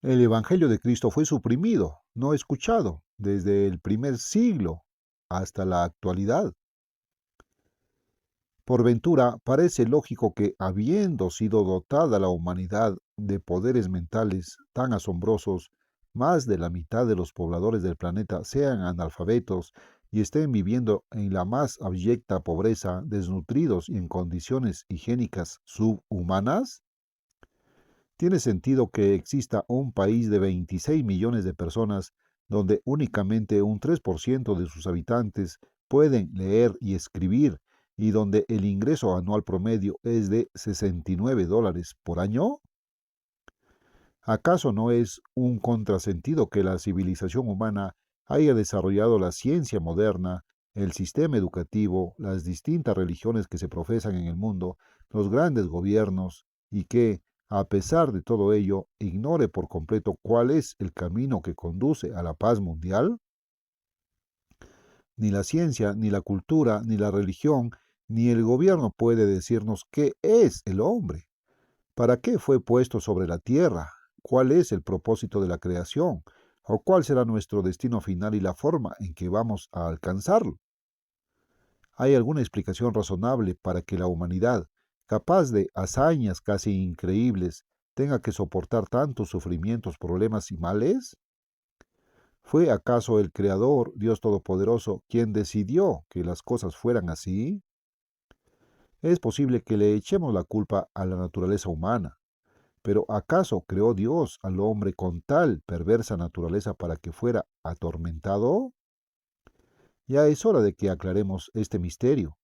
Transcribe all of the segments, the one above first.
El Evangelio de Cristo fue suprimido, no escuchado, desde el primer siglo hasta la actualidad. Por ventura, parece lógico que, habiendo sido dotada la humanidad de poderes mentales tan asombrosos, más de la mitad de los pobladores del planeta sean analfabetos y estén viviendo en la más abyecta pobreza, desnutridos y en condiciones higiénicas subhumanas. ¿Tiene sentido que exista un país de 26 millones de personas donde únicamente un 3% de sus habitantes pueden leer y escribir y donde el ingreso anual promedio es de $69 por año? ¿Acaso no es un contrasentido que la civilización humana haya desarrollado la ciencia moderna, el sistema educativo, las distintas religiones que se profesan en el mundo, los grandes gobiernos, y que, a pesar de todo ello, ignore por completo cuál es el camino que conduce a la paz mundial? Ni la ciencia, ni la cultura, ni la religión, ni el gobierno puede decirnos qué es el hombre. ¿Para qué fue puesto sobre la tierra? ¿Cuál es el propósito de la creación? ¿O cuál será nuestro destino final y la forma en que vamos a alcanzarlo? ¿Hay alguna explicación razonable para que la humanidad, capaz de hazañas casi increíbles, tenga que soportar tantos sufrimientos, problemas y males? ¿Fue acaso el Creador, Dios Todopoderoso, quien decidió que las cosas fueran así? Es posible que le echemos la culpa a la naturaleza humana. Pero ¿acaso creó Dios al hombre con tal perversa naturaleza para que fuera atormentado? Ya es hora de que aclaremos este misterio.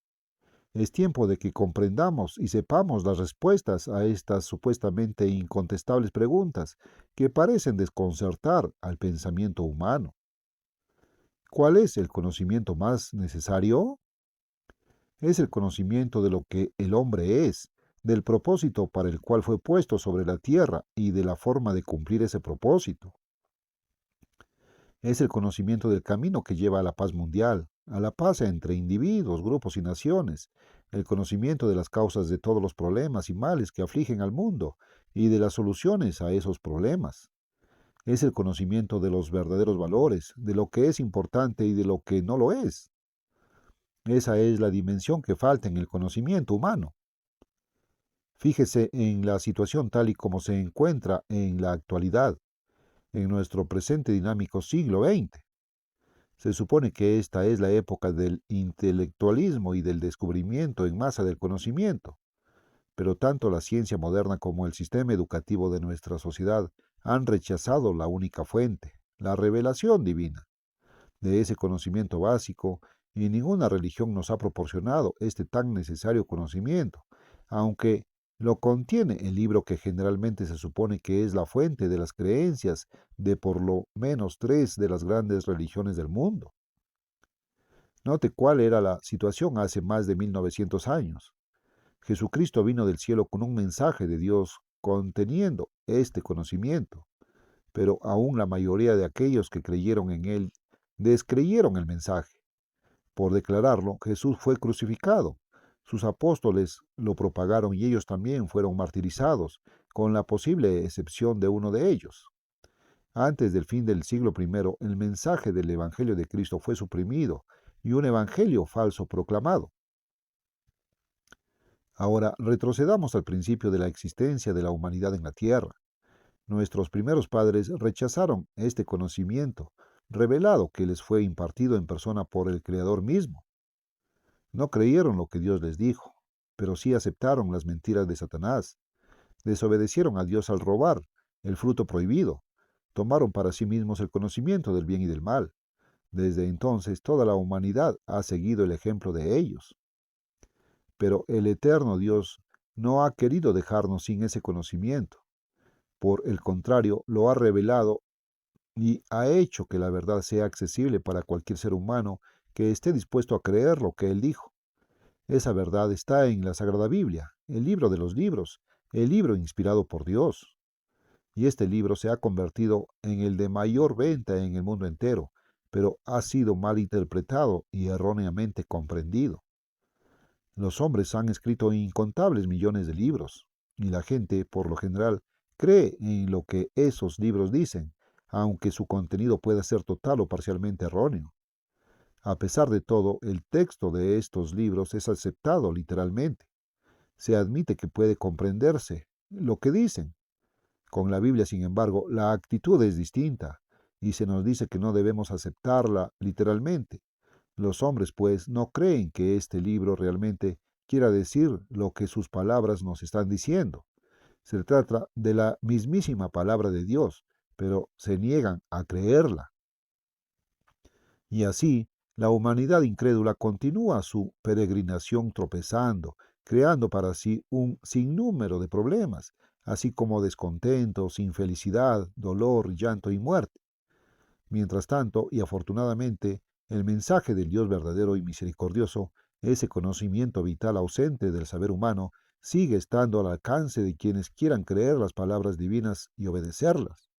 Es tiempo de que comprendamos y sepamos las respuestas a estas supuestamente incontestables preguntas que parecen desconcertar al pensamiento humano. ¿Cuál es el conocimiento más necesario? Es el conocimiento de lo que el hombre es, del propósito para el cual fue puesto sobre la tierra y de la forma de cumplir ese propósito. Es el conocimiento del camino que lleva a la paz mundial, a la paz entre individuos, grupos y naciones, el conocimiento de las causas de todos los problemas y males que afligen al mundo y de las soluciones a esos problemas. Es el conocimiento de los verdaderos valores, de lo que es importante y de lo que no lo es. Esa es la dimensión que falta en el conocimiento humano. Fíjese en la situación tal y como se encuentra en la actualidad, en nuestro presente dinámico siglo XX. Se supone que esta es la época del intelectualismo y del descubrimiento en masa del conocimiento, pero tanto la ciencia moderna como el sistema educativo de nuestra sociedad han rechazado la única fuente, la revelación divina, de ese conocimiento básico, y ninguna religión nos ha proporcionado este tan necesario conocimiento, aunque lo contiene el libro que generalmente se supone que es la fuente de las creencias de por lo menos tres de las grandes religiones del mundo. Note cuál era la situación hace más de 1900 años. Jesucristo vino del cielo con un mensaje de Dios conteniendo este conocimiento, pero aún la mayoría de aquellos que creyeron en él descreyeron el mensaje. Por declararlo, Jesús fue crucificado. Sus apóstoles lo propagaron y ellos también fueron martirizados, con la posible excepción de uno de ellos. Antes del fin del siglo I, el mensaje del Evangelio de Cristo fue suprimido y un evangelio falso proclamado. Ahora retrocedamos al principio de la existencia de la humanidad en la tierra. Nuestros primeros padres rechazaron este conocimiento, revelado que les fue impartido en persona por el Creador mismo. No creyeron lo que Dios les dijo, pero sí aceptaron las mentiras de Satanás. Desobedecieron a Dios al robar el fruto prohibido. Tomaron para sí mismos el conocimiento del bien y del mal. Desde entonces toda la humanidad ha seguido el ejemplo de ellos. Pero el eterno Dios no ha querido dejarnos sin ese conocimiento. Por el contrario, lo ha revelado y ha hecho que la verdad sea accesible para cualquier ser humano que esté dispuesto a creer lo que Él dijo. Esa verdad está en la Sagrada Biblia, el libro de los libros, el libro inspirado por Dios. Y este libro se ha convertido en el de mayor venta en el mundo entero, pero ha sido mal interpretado y erróneamente comprendido. Los hombres han escrito incontables millones de libros, y la gente, por lo general, Cree en lo que esos libros dicen, aunque su contenido pueda ser total o parcialmente erróneo. A pesar de todo, el texto de estos libros es aceptado literalmente. Se admite que puede comprenderse lo que dicen. Con la Biblia, sin embargo, la actitud es distinta y se nos dice que no debemos aceptarla literalmente. Los hombres, pues, no creen que este libro realmente quiera decir lo que sus palabras nos están diciendo. Se trata de la mismísima palabra de Dios, pero se niegan a creerla. Y así, la humanidad incrédula continúa su peregrinación tropezando, creando para sí un sinnúmero de problemas, así como descontentos, infelicidad, dolor, llanto y muerte. Mientras tanto, y afortunadamente, el mensaje del Dios verdadero y misericordioso, ese conocimiento vital ausente del saber humano, sigue estando al alcance de quienes quieran creer las palabras divinas y obedecerlas.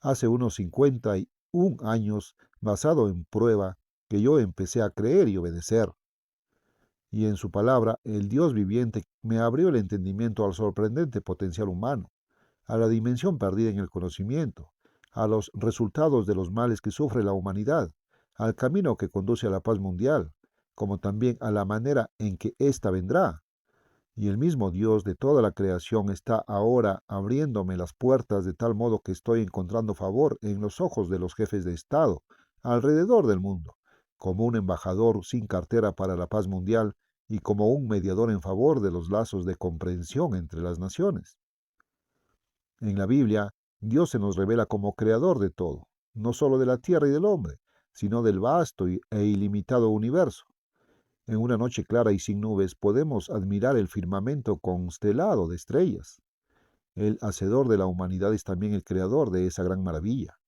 Hace unos 51 años, basado en prueba, que yo empecé a creer y obedecer. Y en su palabra, el Dios viviente me abrió el entendimiento al sorprendente potencial humano, a la dimensión perdida en el conocimiento, a los resultados de los males que sufre la humanidad, al camino que conduce a la paz mundial, como también a la manera en que ésta vendrá. Y el mismo Dios de toda la creación está ahora abriéndome las puertas de tal modo que estoy encontrando favor en los ojos de los jefes de Estado alrededor del mundo, como un embajador sin cartera para la paz mundial y como un mediador en favor de los lazos de comprensión entre las naciones. En la Biblia, Dios se nos revela como creador de todo, no solo de la tierra y del hombre, sino del vasto e ilimitado universo. En una noche clara y sin nubes podemos admirar el firmamento constelado de estrellas. El hacedor de la humanidad es también el creador de esa gran maravilla.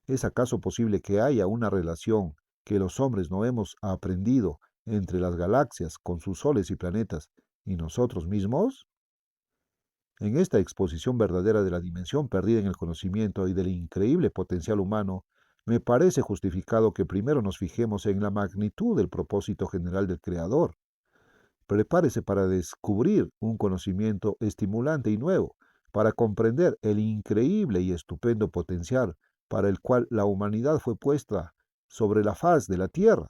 ¿Es acaso posible que haya una relación que los hombres no hemos aprendido entre las galaxias con sus soles y planetas y nosotros mismos? En esta exposición verdadera de la dimensión perdida en el conocimiento y del increíble potencial humano, me parece justificado que primero nos fijemos en la magnitud del propósito general del Creador. Prepárese para descubrir un conocimiento estimulante y nuevo, para comprender el increíble y estupendo potencial para el cual la humanidad fue puesta sobre la faz de la Tierra.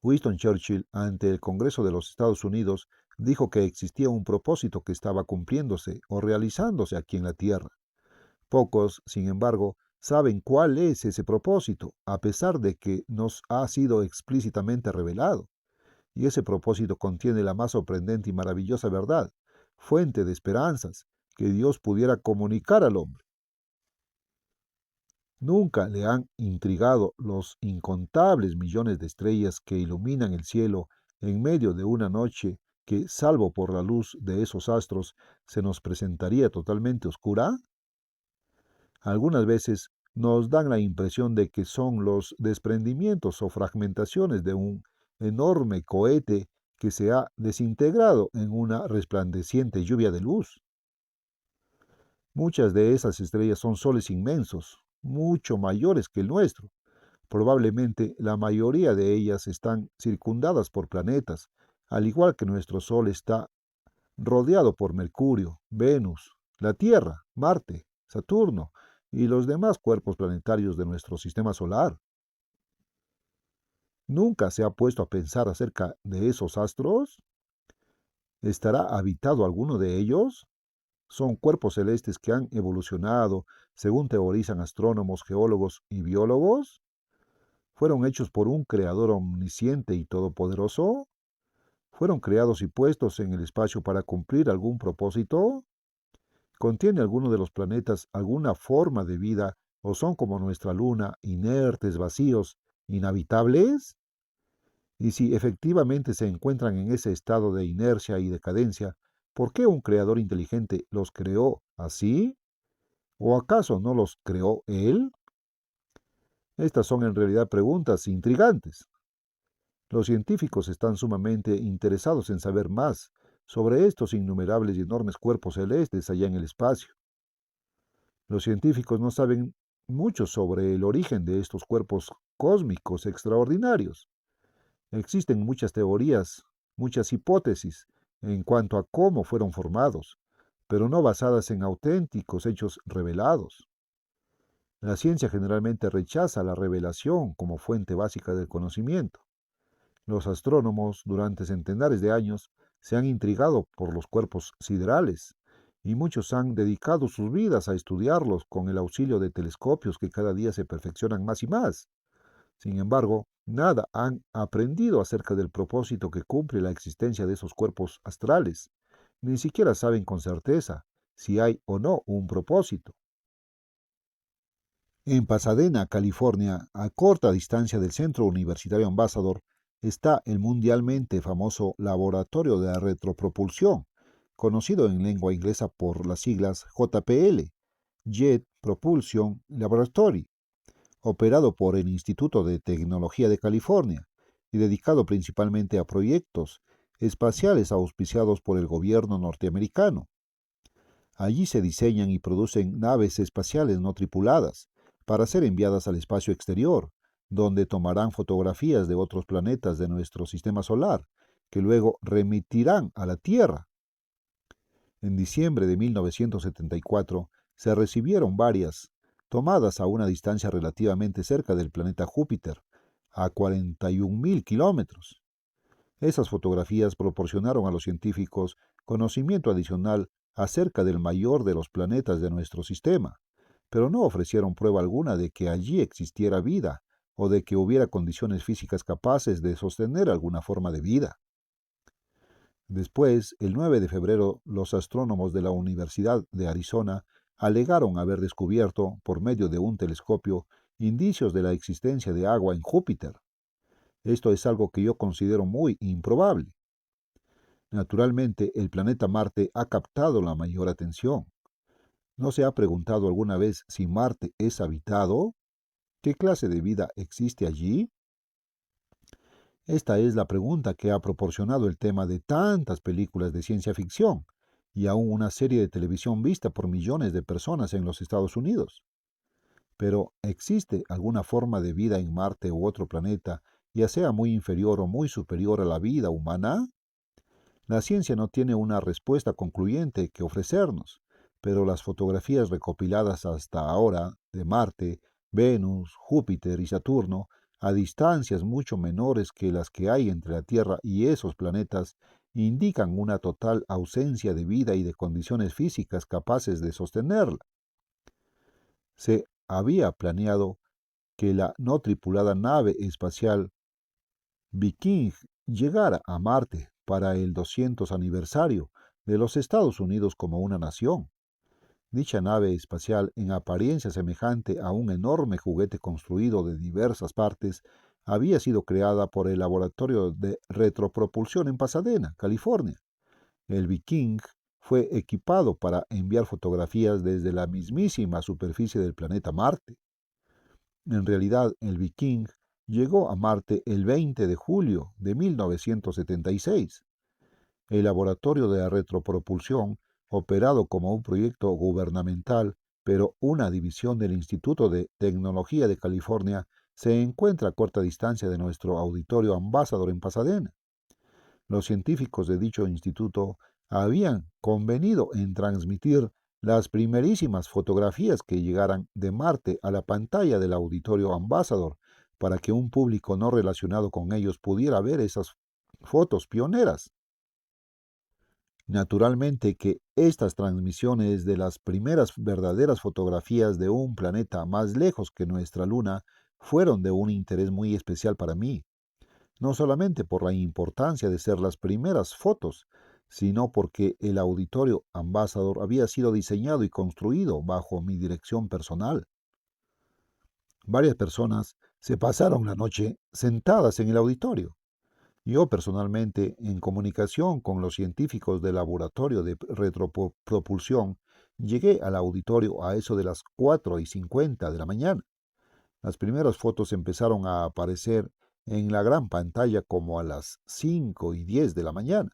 Winston Churchill, ante el Congreso de los Estados Unidos, dijo que existía un propósito que estaba cumpliéndose o realizándose aquí en la Tierra. Pocos, sin embargo, saben cuál es ese propósito, a pesar de que nos ha sido explícitamente revelado. Y ese propósito contiene la más sorprendente y maravillosa verdad, fuente de esperanzas, que Dios pudiera comunicar al hombre. Nunca le han intrigado los incontables millones de estrellas que iluminan el cielo en medio de una noche que, salvo por la luz de esos astros, se nos presentaría totalmente oscura. Algunas veces nos dan la impresión de que son los desprendimientos o fragmentaciones de un enorme cohete que se ha desintegrado en una resplandeciente lluvia de luz. Muchas de esas estrellas son soles inmensos, mucho mayores que el nuestro. Probablemente la mayoría de ellas están circundadas por planetas, al igual que nuestro Sol está rodeado por Mercurio, Venus, la Tierra, Marte, Saturno y los demás cuerpos planetarios de nuestro sistema solar. ¿Nunca se ha puesto a pensar acerca de esos astros? ¿Estará habitado alguno de ellos? Son cuerpos celestes que han evolucionado, según teorizan astrónomos, geólogos y biólogos. ¿Fueron hechos por un creador omnisciente y todopoderoso? ¿Fueron creados y puestos en el espacio para cumplir algún propósito? ¿Contiene alguno de los planetas alguna forma de vida o son como nuestra luna, inertes, vacíos, inhabitables? Y si efectivamente se encuentran en ese estado de inercia y decadencia, ¿por qué un creador inteligente los creó así? ¿O acaso no los creó él? Estas son en realidad preguntas intrigantes. Los científicos están sumamente interesados en saber más sobre estos innumerables y enormes cuerpos celestes allá en el espacio. Los científicos no saben mucho sobre el origen de estos cuerpos cósmicos extraordinarios. Existen muchas teorías, muchas hipótesis en cuanto a cómo fueron formados, pero no basadas en auténticos hechos revelados. La ciencia generalmente rechaza la revelación como fuente básica del conocimiento. Los astrónomos durante centenares de años se han intrigado por los cuerpos siderales y muchos han dedicado sus vidas a estudiarlos con el auxilio de telescopios que cada día se perfeccionan más y más. Sin embargo, nada han aprendido acerca del propósito que cumple la existencia de esos cuerpos astrales. Ni siquiera saben con certeza si hay o no un propósito. En Pasadena, California, a corta distancia del Centro Universitario Ambassador, está el mundialmente famoso Laboratorio de Retropropulsión, conocido en lengua inglesa por las siglas JPL, Jet Propulsion Laboratory, operado por el Instituto de Tecnología de California y dedicado principalmente a proyectos espaciales auspiciados por el gobierno norteamericano. Allí se diseñan y producen naves espaciales no tripuladas para ser enviadas al espacio exterior, donde tomarán fotografías de otros planetas de nuestro sistema solar, que luego remitirán a la Tierra. En diciembre de 1974 se recibieron varias, tomadas a una distancia relativamente cerca del planeta Júpiter, a 41.000 kilómetros. Esas fotografías proporcionaron a los científicos conocimiento adicional acerca del mayor de los planetas de nuestro sistema, pero no ofrecieron prueba alguna de que allí existiera vida o de que hubiera condiciones físicas capaces de sostener alguna forma de vida. Después, el 9 de febrero, los astrónomos de la Universidad de Arizona alegaron haber descubierto, por medio de un telescopio, indicios de la existencia de agua en Júpiter. Esto es algo que yo considero muy improbable. Naturalmente, el planeta Marte ha captado la mayor atención. ¿No se ha preguntado alguna vez si Marte es habitado? ¿Qué clase de vida existe allí? Esta es la pregunta que ha proporcionado el tema de tantas películas de ciencia ficción y aún una serie de televisión vista por millones de personas en los Estados Unidos. Pero, ¿existe alguna forma de vida en Marte u otro planeta, ya sea muy inferior o muy superior a la vida humana? La ciencia no tiene una respuesta concluyente que ofrecernos, pero las fotografías recopiladas hasta ahora de Marte, Venus, Júpiter y Saturno, a distancias mucho menores que las que hay entre la Tierra y esos planetas, indican una total ausencia de vida y de condiciones físicas capaces de sostenerla. Se había planeado que la no tripulada nave espacial Viking llegara a Marte para el 200 aniversario de los Estados Unidos como una nación. Dicha nave espacial, en apariencia semejante a un enorme juguete construido de diversas partes, había sido creada por el Laboratorio de Retropropulsión en Pasadena, California. El Viking fue equipado para enviar fotografías desde la mismísima superficie del planeta Marte. En realidad, el Viking llegó a Marte el 20 de julio de 1976. El laboratorio de retropropulsión, operado como un proyecto gubernamental, pero una división del Instituto de Tecnología de California, se encuentra a corta distancia de nuestro auditorio Ambassador en Pasadena. Los científicos de dicho instituto habían convenido en transmitir las primerísimas fotografías que llegaran de Marte a la pantalla del auditorio Ambassador para que un público no relacionado con ellos pudiera ver esas fotos pioneras. Naturalmente que estas transmisiones de las primeras verdaderas fotografías de un planeta más lejos que nuestra Luna fueron de un interés muy especial para mí, no solamente por la importancia de ser las primeras fotos, sino porque el auditorio Ambassador había sido diseñado y construido bajo mi dirección personal. Varias personas se pasaron la noche sentadas en el auditorio. Yo personalmente, en comunicación con los científicos del laboratorio de retropropulsión, llegué al auditorio a eso de las 4:50 de la mañana. Las primeras fotos empezaron a aparecer en la gran pantalla como a las 5:10 de la mañana.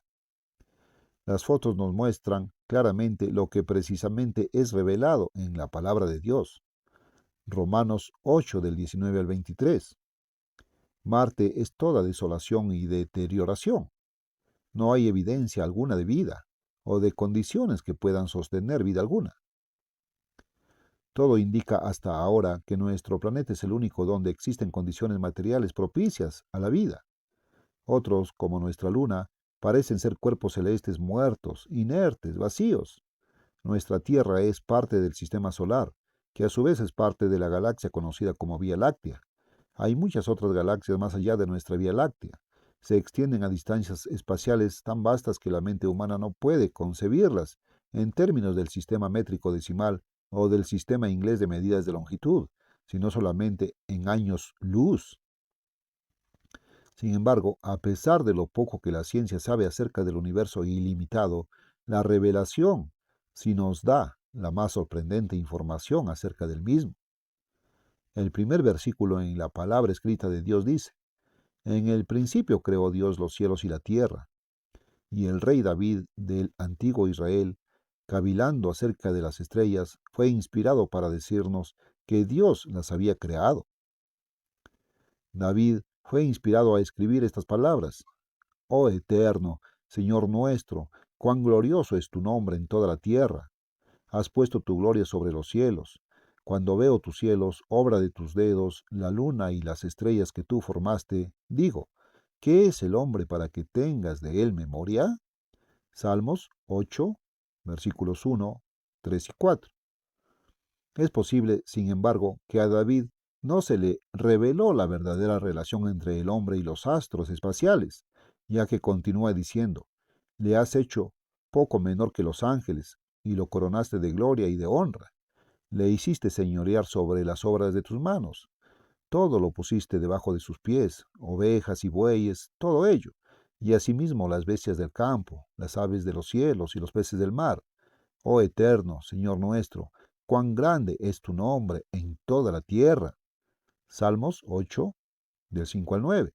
Las fotos nos muestran claramente lo que precisamente es revelado en la palabra de Dios. Romanos 8 del 19 al 23. Marte es toda desolación y deterioración. No hay evidencia alguna de vida, o de condiciones que puedan sostener vida alguna. Todo indica hasta ahora que nuestro planeta es el único donde existen condiciones materiales propicias a la vida. Otros, como nuestra luna, parecen ser cuerpos celestes muertos, inertes, vacíos. Nuestra Tierra es parte del sistema solar, que a su vez es parte de la galaxia conocida como Vía Láctea. Hay muchas otras galaxias más allá de nuestra Vía Láctea. Se extienden a distancias espaciales tan vastas que la mente humana no puede concebirlas en términos del sistema métrico decimal o del sistema inglés de medidas de longitud, sino solamente en años luz. Sin embargo, a pesar de lo poco que la ciencia sabe acerca del universo ilimitado, la revelación sí nos da la más sorprendente información acerca del mismo. El primer versículo en la palabra escrita de Dios dice: En el principio creó Dios los cielos y la tierra, y el rey David del antiguo Israel, cavilando acerca de las estrellas, fue inspirado para decirnos que Dios las había creado. David fue inspirado a escribir estas palabras: Oh eterno, Señor nuestro, cuán glorioso es tu nombre en toda la tierra. Has puesto tu gloria sobre los cielos. Cuando veo tus cielos, obra de tus dedos, la luna y las estrellas que tú formaste, digo, ¿qué es el hombre para que tengas de él memoria? Salmos 8, versículos 1, 3 y 4. Es posible, sin embargo, que a David no se le reveló la verdadera relación entre el hombre y los astros espaciales, ya que continúa diciendo: le has hecho poco menor que los ángeles, y lo coronaste de gloria y de honra. Le hiciste señorear sobre las obras de tus manos. Todo lo pusiste debajo de sus pies, ovejas y bueyes, todo ello, y asimismo las bestias del campo, las aves de los cielos y los peces del mar. Oh eterno, Señor nuestro, cuán grande es tu nombre en toda la tierra. Salmos 8, del 5 al 9.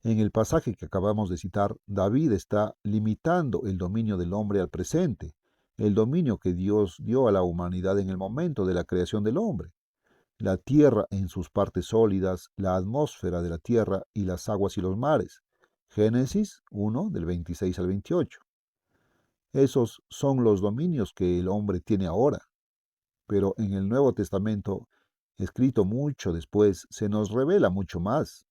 En el pasaje que acabamos de citar, David está limitando el dominio del hombre al presente, el dominio que Dios dio a la humanidad en el momento de la creación del hombre. La tierra en sus partes sólidas, la atmósfera de la tierra y las aguas y los mares. Génesis 1, del 26 al 28. Esos son los dominios que el hombre tiene ahora. Pero en el Nuevo Testamento, escrito mucho después, se nos revela mucho más.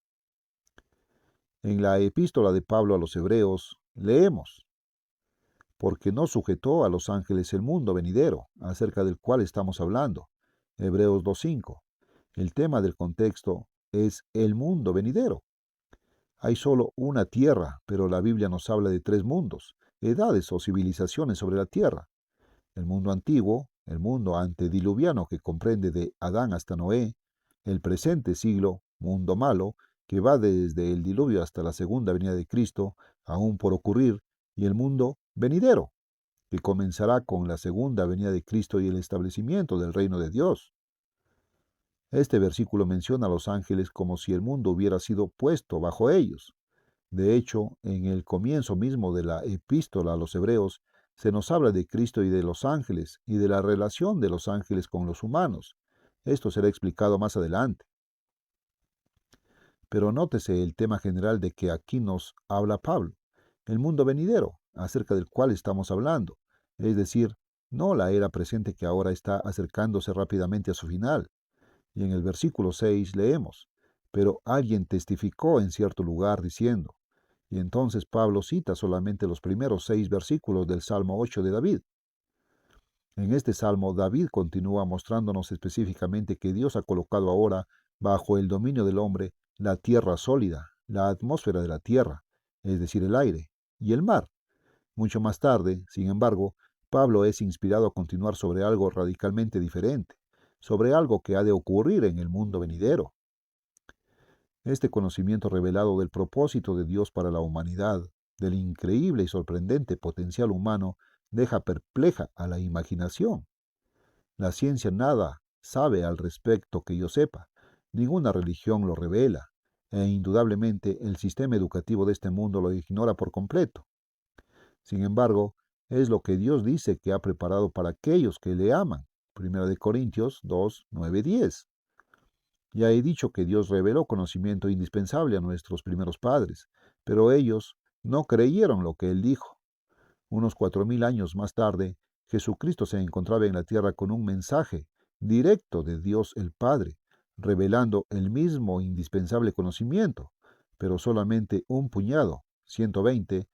En la epístola de Pablo a los Hebreos leemos: porque no sujetó a los ángeles el mundo venidero, acerca del cual estamos hablando. Hebreos 2.5. El tema del contexto es el mundo venidero. Hay solo una tierra, pero la Biblia nos habla de tres mundos, edades o civilizaciones sobre la tierra. El mundo antiguo, el mundo antediluviano que comprende de Adán hasta Noé, el presente siglo, mundo malo, que va desde el diluvio hasta la segunda venida de Cristo, aún por ocurrir, y el mundo venidero, que comenzará con la segunda venida de Cristo y el establecimiento del reino de Dios. Este versículo menciona a los ángeles como si el mundo hubiera sido puesto bajo ellos. De hecho, en el comienzo mismo de la epístola a los Hebreos, se nos habla de Cristo y de los ángeles, y de la relación de los ángeles con los humanos. Esto será explicado más adelante. Pero nótese el tema general de que aquí nos habla Pablo, el mundo venidero, acerca del cual estamos hablando, es decir, no la era presente que ahora está acercándose rápidamente a su final. Y en el versículo 6 leemos: pero alguien testificó en cierto lugar diciendo. Y entonces Pablo cita solamente los primeros 6 versículos del Salmo 8 de David. En este salmo, David continúa mostrándonos específicamente que Dios ha colocado ahora bajo el dominio del hombre la tierra sólida, la atmósfera de la tierra, es decir, el aire, y el mar. Mucho más tarde, sin embargo, Pablo es inspirado a continuar sobre algo radicalmente diferente, sobre algo que ha de ocurrir en el mundo venidero. Este conocimiento revelado del propósito de Dios para la humanidad, del increíble y sorprendente potencial humano, deja perpleja a la imaginación. La ciencia nada sabe al respecto que yo sepa, ninguna religión lo revela, e indudablemente el sistema educativo de este mundo lo ignora por completo. Sin embargo, es lo que Dios dice que ha preparado para aquellos que le aman. 1 Corintios 2, 9, 10. Ya he dicho que Dios reveló conocimiento indispensable a nuestros primeros padres, pero ellos no creyeron lo que Él dijo. Unos 4000 años más tarde, Jesucristo se encontraba en la tierra con un mensaje directo de Dios el Padre, revelando el mismo indispensable conocimiento, pero solamente un puñado, 120,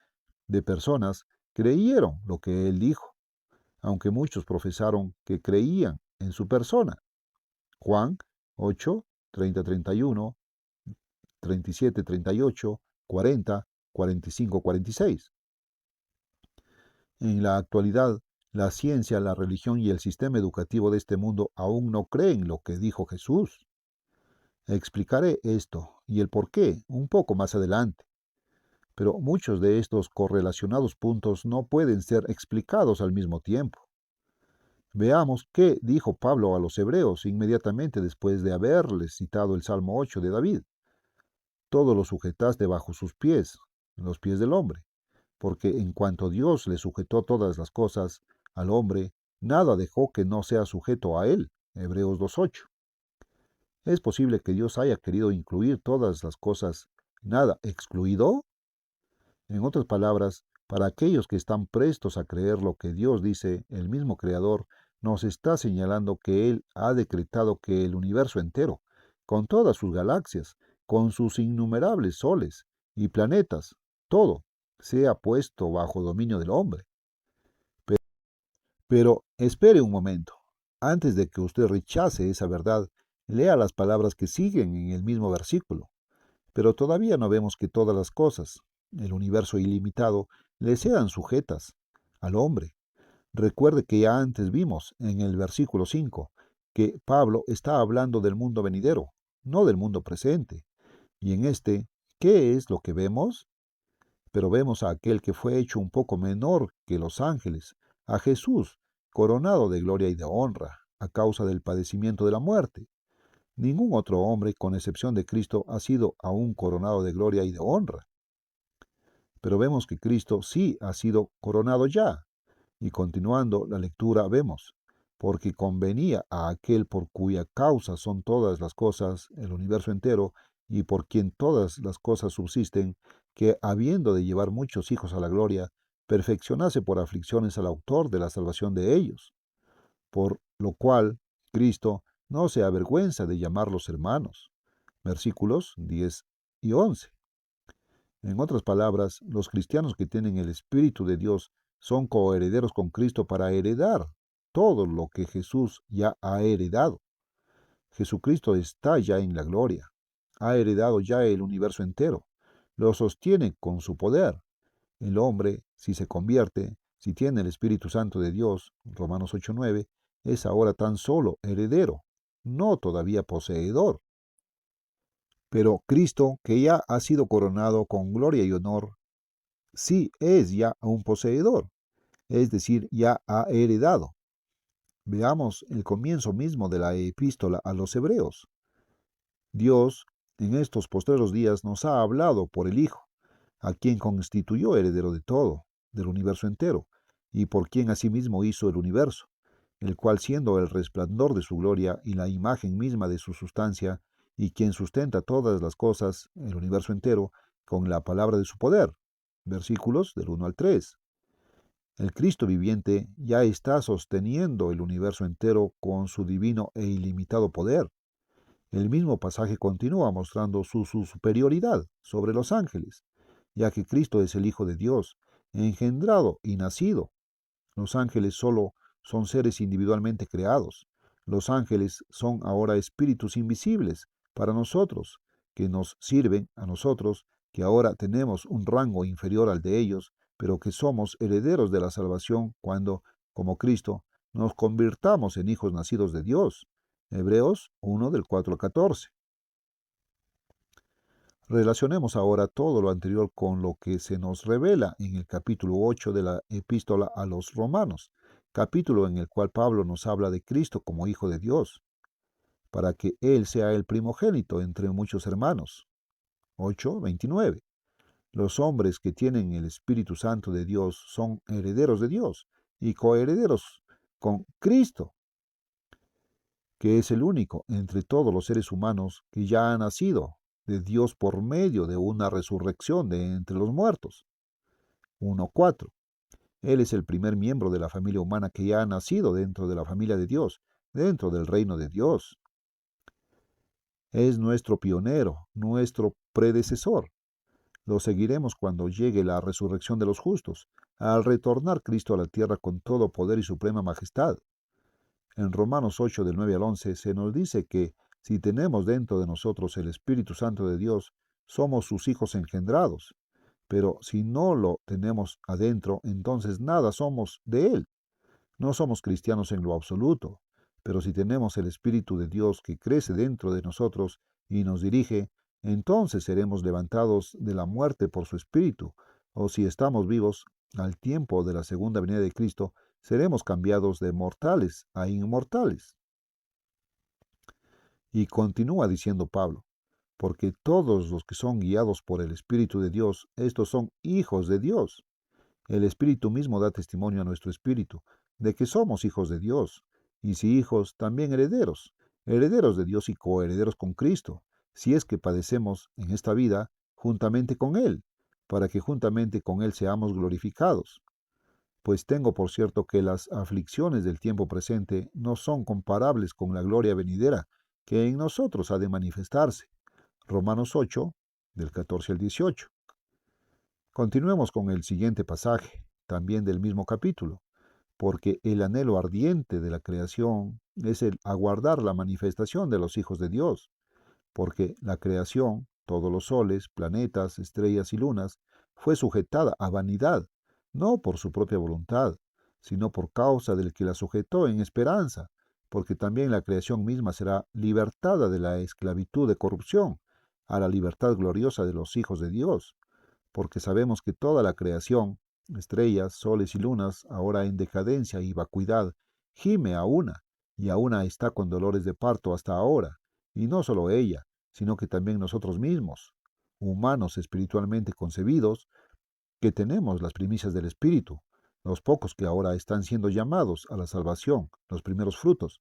de personas creyeron lo que él dijo, aunque muchos profesaron que creían en su persona. Juan 8, 30-31, 37-38, 40, 45-46. En la actualidad, la ciencia, la religión y el sistema educativo de este mundo aún no creen lo que dijo Jesús. Explicaré esto y el por qué un poco más adelante, pero muchos de estos correlacionados puntos no pueden ser explicados al mismo tiempo. Veamos qué dijo Pablo a los hebreos inmediatamente después de haberles citado el Salmo 8 de David. Todo lo sujetaste bajo sus pies, los pies del hombre, porque en cuanto Dios le sujetó todas las cosas al hombre, nada dejó que no sea sujeto a él. Hebreos 2:8. ¿Es posible que Dios haya querido incluir todas las cosas, nada excluido? En otras palabras, para aquellos que están prestos a creer lo que Dios dice, el mismo Creador nos está señalando que Él ha decretado que el universo entero, con todas sus galaxias, con sus innumerables soles y planetas, todo, sea puesto bajo dominio del hombre. Pero espere un momento. Antes de que usted rechace esa verdad, lea las palabras que siguen en el mismo versículo. Pero todavía no vemos que todas las cosas, el universo ilimitado, le sean sujetas al hombre. Recuerde que ya antes vimos en el versículo 5 que Pablo está hablando del mundo venidero, no del mundo presente. Y en este, ¿qué es lo que vemos? Pero vemos a aquel que fue hecho un poco menor que los ángeles, a Jesús, coronado de gloria y de honra, a causa del padecimiento de la muerte. Ningún otro hombre, con excepción de Cristo, ha sido aún coronado de gloria y de honra. Pero vemos que Cristo sí ha sido coronado ya. Y continuando la lectura vemos, porque convenía a aquel por cuya causa son todas las cosas, el universo entero, y por quien todas las cosas subsisten, que habiendo de llevar muchos hijos a la gloria, perfeccionase por aflicciones al autor de la salvación de ellos. Por lo cual, Cristo no se avergüenza de llamarlos hermanos. Versículos 10 y 11. En otras palabras, los cristianos que tienen el Espíritu de Dios son coherederos con Cristo para heredar todo lo que Jesús ya ha heredado. Jesucristo está ya en la gloria, ha heredado ya el universo entero, lo sostiene con su poder. El hombre, si se convierte, si tiene el Espíritu Santo de Dios, Romanos 8:9, es ahora tan solo heredero, no todavía poseedor. Pero Cristo, que ya ha sido coronado con gloria y honor, sí es ya un poseedor, es decir, ya ha heredado. Veamos el comienzo mismo de la epístola a los Hebreos. Dios, en estos postreros días, nos ha hablado por el Hijo, a quien constituyó heredero de todo, del universo entero, y por quien asimismo hizo el universo, el cual siendo el resplandor de su gloria y la imagen misma de su sustancia, y quien sustenta todas las cosas, el universo entero, con la palabra de su poder. Versículos del 1 al 3. El Cristo viviente ya está sosteniendo el universo entero con su divino e ilimitado poder. El mismo pasaje continúa mostrando su superioridad sobre los ángeles, ya que Cristo es el Hijo de Dios, engendrado y nacido. Los ángeles solo son seres individualmente creados. Los ángeles son ahora espíritus invisibles para nosotros, que nos sirven a nosotros, que ahora tenemos un rango inferior al de ellos, pero que somos herederos de la salvación cuando, como Cristo, nos convirtamos en hijos nacidos de Dios. Hebreos 1 del 4 al 14. Relacionemos ahora todo lo anterior con lo que se nos revela en el capítulo 8 de la epístola a los Romanos, capítulo en el cual Pablo nos habla de Cristo como Hijo de Dios, para que Él sea el primogénito entre muchos hermanos. 8:29. Los hombres que tienen el Espíritu Santo de Dios son herederos de Dios y coherederos con Cristo, que es el único entre todos los seres humanos que ya ha nacido de Dios por medio de una resurrección de entre los muertos. 1:4. Él es el primer miembro de la familia humana que ya ha nacido dentro de la familia de Dios, dentro del reino de Dios. Es nuestro pionero, nuestro predecesor. Lo seguiremos cuando llegue la resurrección de los justos, al retornar Cristo a la tierra con todo poder y suprema majestad. En Romanos 8, del 9 al 11, se nos dice que si tenemos dentro de nosotros el Espíritu Santo de Dios, somos sus hijos engendrados. Pero si no lo tenemos adentro, entonces nada somos de Él. No somos cristianos en lo absoluto. Pero si tenemos el Espíritu de Dios que crece dentro de nosotros y nos dirige, entonces seremos levantados de la muerte por su Espíritu. O si estamos vivos, al tiempo de la segunda venida de Cristo, seremos cambiados de mortales a inmortales. Y continúa diciendo Pablo, porque todos los que son guiados por el Espíritu de Dios, estos son hijos de Dios. El Espíritu mismo da testimonio a nuestro espíritu de que somos hijos de Dios, y si hijos, también herederos, herederos de Dios y coherederos con Cristo, si es que padecemos en esta vida juntamente con Él, para que juntamente con Él seamos glorificados. Pues tengo por cierto que las aflicciones del tiempo presente no son comparables con la gloria venidera que en nosotros ha de manifestarse. Romanos 8, del 14 al 18. Continuemos con el siguiente pasaje, también del mismo capítulo, porque el anhelo ardiente de la creación es el aguardar la manifestación de los hijos de Dios, porque la creación, todos los soles, planetas, estrellas y lunas, fue sujetada a vanidad, no por su propia voluntad, sino por causa del que la sujetó en esperanza, porque también la creación misma será libertada de la esclavitud de corrupción, a la libertad gloriosa de los hijos de Dios, porque sabemos que toda la creación, estrellas, soles y lunas, ahora en decadencia y vacuidad, gime a una, y a una está con dolores de parto hasta ahora, y no solo ella, sino que también nosotros mismos, humanos espiritualmente concebidos, que tenemos las primicias del Espíritu, los pocos que ahora están siendo llamados a la salvación, los primeros frutos.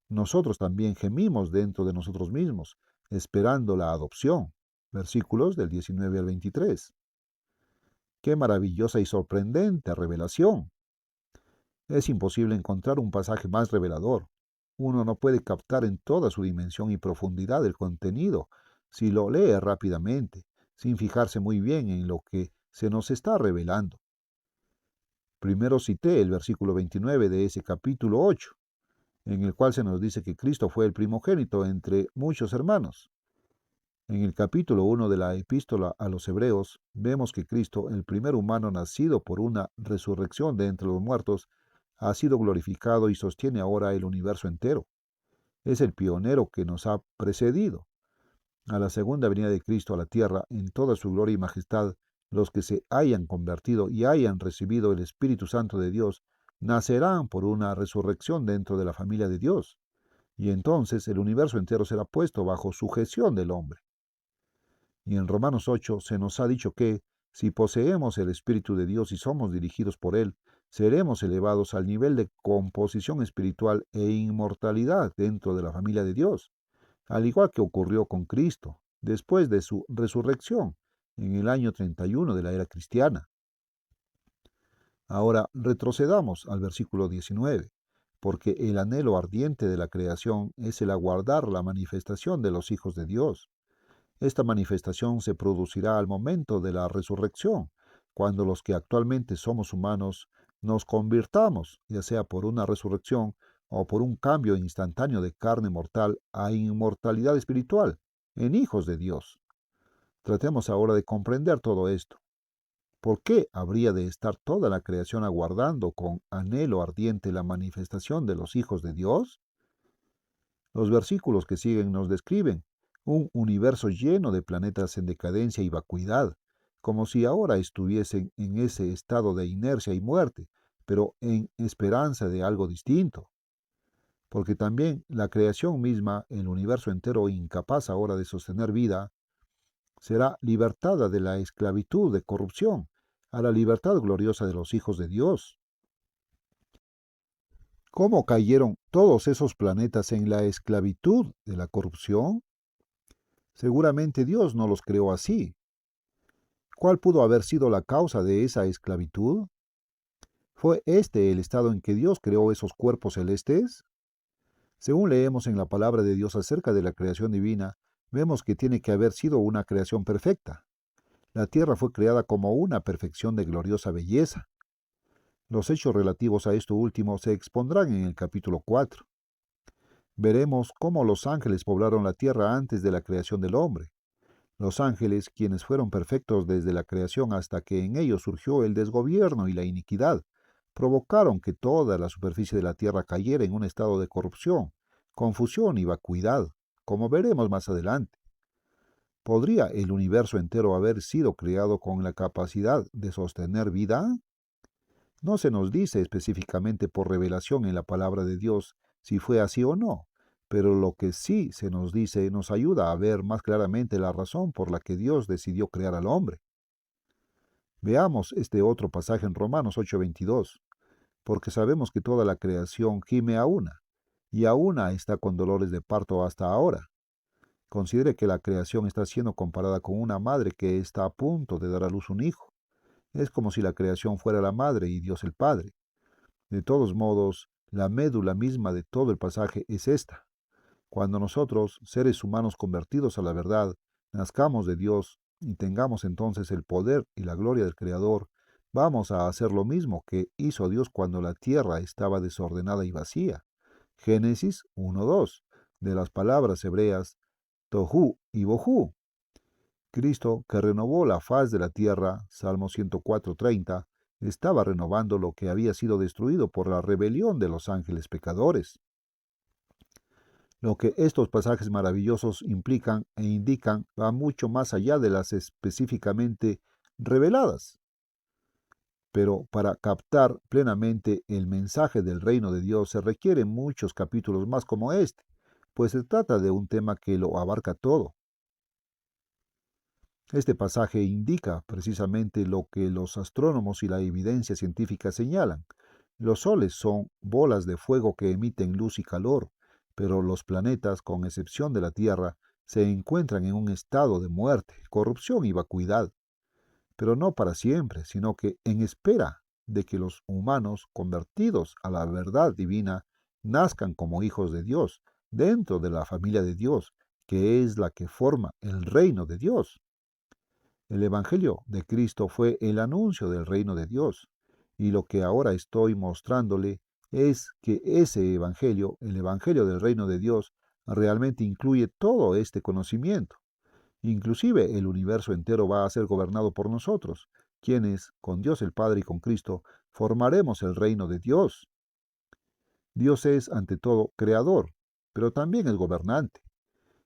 Nosotros también gemimos dentro de nosotros mismos, esperando la adopción. Versículos del 19 al 23. ¡Qué maravillosa y sorprendente revelación! Es imposible encontrar un pasaje más revelador. Uno no puede captar en toda su dimensión y profundidad el contenido si lo lee rápidamente, sin fijarse muy bien en lo que se nos está revelando. Primero cité el versículo 29 de ese capítulo 8, en el cual se nos dice que Cristo fue el primogénito entre muchos hermanos. En el capítulo 1 de la epístola a los Hebreos, vemos que Cristo, el primer humano nacido por una resurrección de entre los muertos, ha sido glorificado y sostiene ahora el universo entero. Es el pionero que nos ha precedido. A la segunda venida de Cristo a la tierra, en toda su gloria y majestad, los que se hayan convertido y hayan recibido el Espíritu Santo de Dios, nacerán por una resurrección dentro de la familia de Dios. Y entonces el universo entero será puesto bajo sujeción del hombre. Y en Romanos 8 se nos ha dicho que, si poseemos el Espíritu de Dios y somos dirigidos por Él, seremos elevados al nivel de composición espiritual e inmortalidad dentro de la familia de Dios, al igual que ocurrió con Cristo, después de su resurrección, en el año 31 de la era cristiana. Ahora retrocedamos al versículo 19, porque el anhelo ardiente de la creación es el aguardar la manifestación de los hijos de Dios. Esta manifestación se producirá al momento de la resurrección, cuando los que actualmente somos humanos nos convirtamos, ya sea por una resurrección o por un cambio instantáneo de carne mortal a inmortalidad espiritual, en hijos de Dios. Tratemos ahora de comprender todo esto. ¿Por qué habría de estar toda la creación aguardando con anhelo ardiente la manifestación de los hijos de Dios? Los versículos que siguen nos describen un universo lleno de planetas en decadencia y vacuidad, como si ahora estuviesen en ese estado de inercia y muerte, pero en esperanza de algo distinto. Porque también la creación misma, el universo entero incapaz ahora de sostener vida, será libertada de la esclavitud de corrupción, a la libertad gloriosa de los hijos de Dios. ¿Cómo cayeron todos esos planetas en la esclavitud de la corrupción? Seguramente Dios no los creó así. ¿Cuál pudo haber sido la causa de esa esclavitud? ¿Fue este el estado en que Dios creó esos cuerpos celestes? Según leemos en la palabra de Dios acerca de la creación divina, vemos que tiene que haber sido una creación perfecta. La tierra fue creada como una perfección de gloriosa belleza. Los hechos relativos a esto último se expondrán en el capítulo 4. Veremos cómo los ángeles poblaron la tierra antes de la creación del hombre. Los ángeles, quienes fueron perfectos desde la creación hasta que en ellos surgió el desgobierno y la iniquidad, provocaron que toda la superficie de la tierra cayera en un estado de corrupción, confusión y vacuidad, como veremos más adelante. ¿Podría el universo entero haber sido creado con la capacidad de sostener vida? No se nos dice específicamente por revelación en la palabra de Dios si fue así o no, pero lo que sí se nos dice nos ayuda a ver más claramente la razón por la que Dios decidió crear al hombre. Veamos este otro pasaje en Romanos 8:22, porque sabemos que toda la creación gime a una, y a una está con dolores de parto hasta ahora. Considere que la creación está siendo comparada con una madre que está a punto de dar a luz un hijo. Es como si la creación fuera la madre y Dios el Padre. De todos modos, la médula misma de todo el pasaje es esta. Cuando nosotros, seres humanos convertidos a la verdad, nazcamos de Dios y tengamos entonces el poder y la gloria del Creador, vamos a hacer lo mismo que hizo Dios cuando la tierra estaba desordenada y vacía. Génesis 1:2, de las palabras hebreas tohu y bohu. Cristo, que renovó la faz de la tierra, Salmo 104:30, estaba renovando lo que había sido destruido por la rebelión de los ángeles pecadores. Lo que estos pasajes maravillosos implican e indican va mucho más allá de las específicamente reveladas. Pero para captar plenamente el mensaje del reino de Dios se requieren muchos capítulos más como este, pues se trata de un tema que lo abarca todo. Este pasaje indica precisamente lo que los astrónomos y la evidencia científica señalan. Los soles son bolas de fuego que emiten luz y calor, pero los planetas, con excepción de la Tierra, se encuentran en un estado de muerte, corrupción y vacuidad, pero no para siempre, sino que en espera de que los humanos, convertidos a la verdad divina, nazcan como hijos de Dios, dentro de la familia de Dios, que es la que forma el reino de Dios. El Evangelio de Cristo fue el anuncio del reino de Dios, y lo que ahora estoy mostrándole es que ese Evangelio, el Evangelio del reino de Dios, realmente incluye todo este conocimiento. Inclusive el universo entero va a ser gobernado por nosotros, quienes, con Dios el Padre y con Cristo, formaremos el reino de Dios. Dios es, ante todo, creador, pero también es gobernante,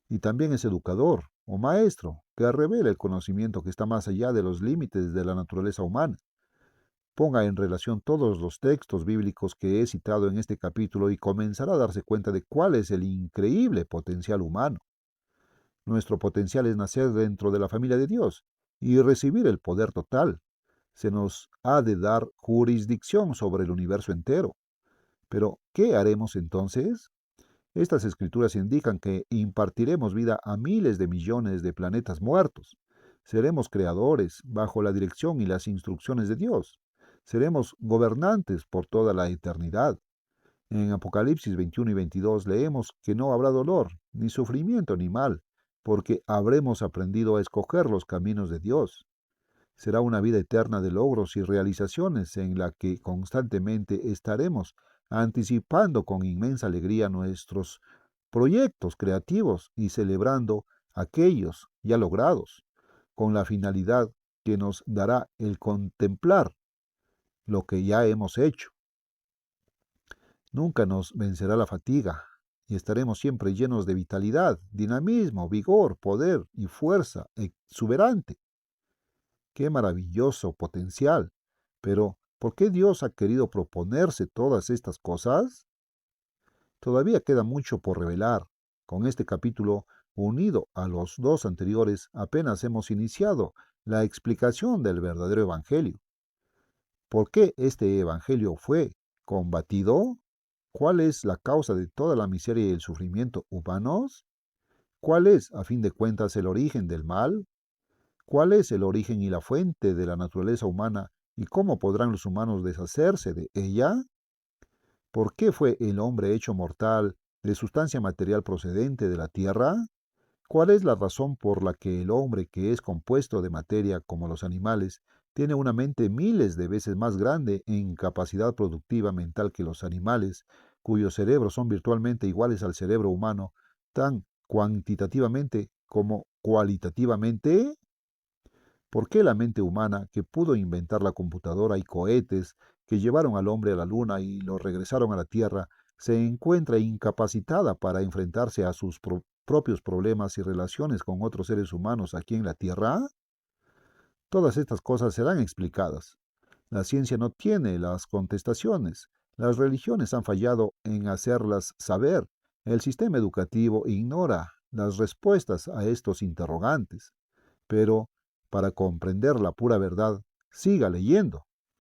y también es educador o maestro, que revela el conocimiento que está más allá de los límites de la naturaleza humana. Ponga en relación todos los textos bíblicos que he citado en este capítulo y comenzará a darse cuenta de cuál es el increíble potencial humano. Nuestro potencial es nacer dentro de la familia de Dios y recibir el poder total. Se nos ha de dar jurisdicción sobre el universo entero. Pero, ¿qué haremos entonces? Estas escrituras indican que impartiremos vida a miles de millones de planetas muertos. Seremos creadores bajo la dirección y las instrucciones de Dios. Seremos gobernantes por toda la eternidad. En Apocalipsis 21 y 22 leemos que no habrá dolor, ni sufrimiento, ni mal, porque habremos aprendido a escoger los caminos de Dios. Será una vida eterna de logros y realizaciones en la que constantemente estaremos anticipando con inmensa alegría nuestros proyectos creativos y celebrando aquellos ya logrados, con la finalidad que nos dará el contemplar lo que ya hemos hecho. Nunca nos vencerá la fatiga y estaremos siempre llenos de vitalidad, dinamismo, vigor, poder y fuerza exuberante. ¡Qué maravilloso potencial! Pero, ¿por qué Dios ha querido proponerse todas estas cosas? Todavía queda mucho por revelar. Con este capítulo, unido a los dos anteriores, apenas hemos iniciado la explicación del verdadero Evangelio. ¿Por qué este Evangelio fue combatido? ¿Cuál es la causa de toda la miseria y el sufrimiento humanos? ¿Cuál es, a fin de cuentas, el origen del mal? ¿Cuál es el origen y la fuente de la naturaleza humana ¿Y cómo podrán los humanos deshacerse de ella? ¿Por qué fue el hombre hecho mortal de sustancia material procedente de la tierra? ¿Cuál es la razón por la que el hombre, que es compuesto de materia como los animales, tiene una mente miles de veces más grande en capacidad productiva mental que los animales, cuyos cerebros son virtualmente iguales al cerebro humano, tan cuantitativamente como cualitativamente? ¿Por qué la mente humana, que pudo inventar la computadora y cohetes que llevaron al hombre a la luna y lo regresaron a la Tierra, se encuentra incapacitada para enfrentarse a sus propios problemas y relaciones con otros seres humanos aquí en la Tierra? Todas estas cosas serán explicadas. La ciencia no tiene las contestaciones. Las religiones han fallado en hacerlas saber. El sistema educativo ignora las respuestas a estos interrogantes. Pero, para comprender la pura verdad, siga leyendo.